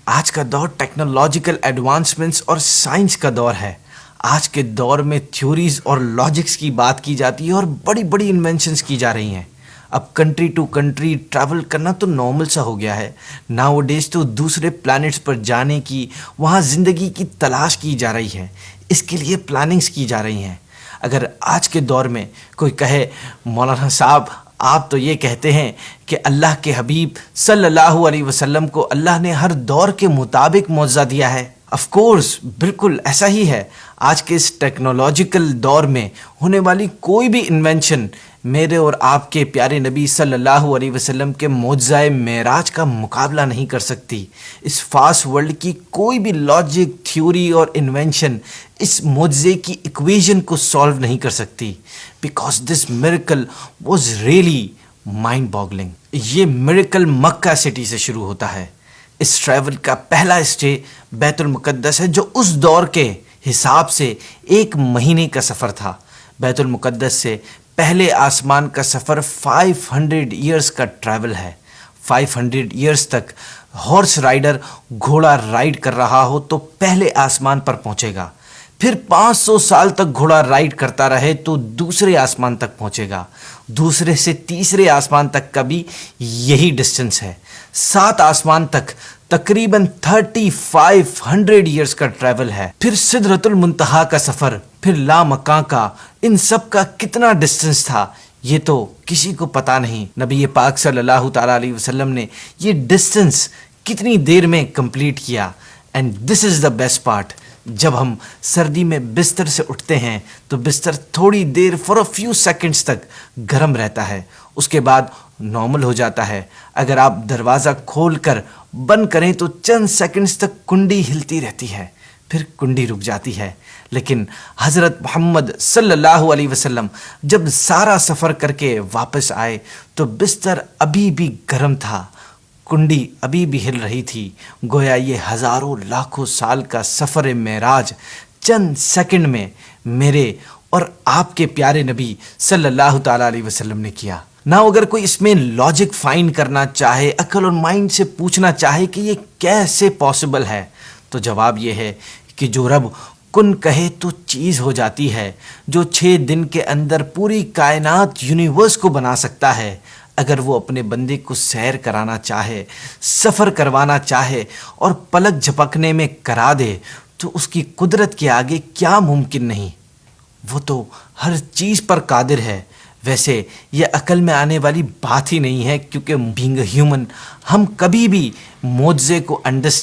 آج کا دور ٹیکنالوجیکل ایڈوانسمنٹس اور سائنس کا دور ہے۔ آج کے دور میں تھیوریز اور لاجکس کی بات کی جاتی ہے اور بڑی بڑی انوینشنز کی جا رہی ہیں۔ اب کنٹری ٹو کنٹری ٹریول کرنا تو نارمل سا ہو گیا ہے۔ ناؤ ڈیز تو دوسرے پلانٹس پر جانے کی، وہاں زندگی کی تلاش کی جا رہی ہے، اس کے لیے پلاننگز کی جا رہی ہیں۔ اگر آج کے دور میں کوئی کہے مولانا صاحب آپ تو یہ کہتے ہیں کہ اللہ کے حبیب صلی اللہ علیہ وسلم کو اللہ نے ہر دور کے مطابق معجزہ دیا ہے، آف کورس بالکل ایسا ہی ہے۔ آج کے اس ٹیکنالوجیکل دور میں ہونے والی کوئی بھی انوینشن میرے اور آپ کے پیارے نبی صلی اللہ علیہ وسلم کے معجزہ معراج کا مقابلہ نہیں کر سکتی۔ اس فاسٹ ورلڈ کی کوئی بھی لاجک، تھیوری اور انوینشن اس معجزے کی ایکویژن کو سالو نہیں کر سکتی، because this miracle was really mind boggling. یہ میریکل مکہ سٹی سے شروع ہوتا ہے۔ اس ٹریول کا پہلا اسٹے بیت المقدس ہے، جو اس دور کے حساب سے 1 مہینے کا سفر تھا۔ بیت المقدس سے پہلے آسمان کا سفر 500 ایئرز کا ٹریول ہے۔ 500 ایئرز تک ہارس رائڈر گھوڑا رائڈ کر رہا ہو تو پہلے آسمان پر پہنچے گا، پھر 500 سال تک گھوڑا رائڈ کرتا رہے تو دوسرے آسمان تک پہنچے گا، دوسرے سے تیسرے آسمان تک کا بھی یہی ڈسٹنس ہے۔ 7 آسمان تک تقریباً 3500 ایئرز کا ٹریول ہے، پھر سدرۃ المنتہا کا سفر، پھر لامکاں کا، ان سب کا کتنا ڈسٹنس تھا یہ تو کسی کو پتا نہیں۔ نبی پاک صلی اللہ تعالیٰ علیہ وسلم نے یہ ڈسٹنس کتنی دیر میں کمپلیٹ کیا۔ And this is the best part, جب ہم سردی میں بستر سے اٹھتے ہیں تو بستر تھوڑی there for a few seconds تک گرم رہتا ہے، اس کے بعد نارمل ہو جاتا ہے۔ اگر آپ دروازہ کھول کر بند کریں تو چند سیکنڈز تک کنڈی ہلتی رہتی ہے، پھر کنڈی رک جاتی ہے۔ لیکن حضرت محمد صلی اللہ علیہ وسلم جب سارا سفر کر کے واپس آئے تو بستر ابھی بھی گرم تھا، کنڈی ابھی بھی ہل رہی تھی، گویا یہ ہزاروں لاکھوں سال کا سفر معراج چند سیکنڈ میں میرے اور آپ کے پیارے نبی صلی اللہ تعالیٰ علیہ وسلم نے کیا۔ نہ اگر کوئی اس میں لاجک فائنڈ کرنا چاہے، عقل اور مائنڈ سے پوچھنا چاہے کہ یہ کیسے پاسبل ہے، تو جواب یہ ہے کہ جو رب کن کہے تو چیز ہو جاتی ہے، جو 6 دن کے اندر پوری کائنات یونیورس کو بنا سکتا ہے، اگر وہ اپنے بندے کو سیر کرانا چاہے، سفر کروانا چاہے اور پلک جھپکنے میں کرا دے تو اس کی قدرت کے آگے کیا ممکن نہیں۔ وہ تو ہر چیز پر قادر ہے۔ ویسے یہ عقل میں آنے والی بات ہی نہیں ہے، کیونکہ بینگ اے ہیومن ہم کبھی بھی معجزے کو انڈرسٹینڈ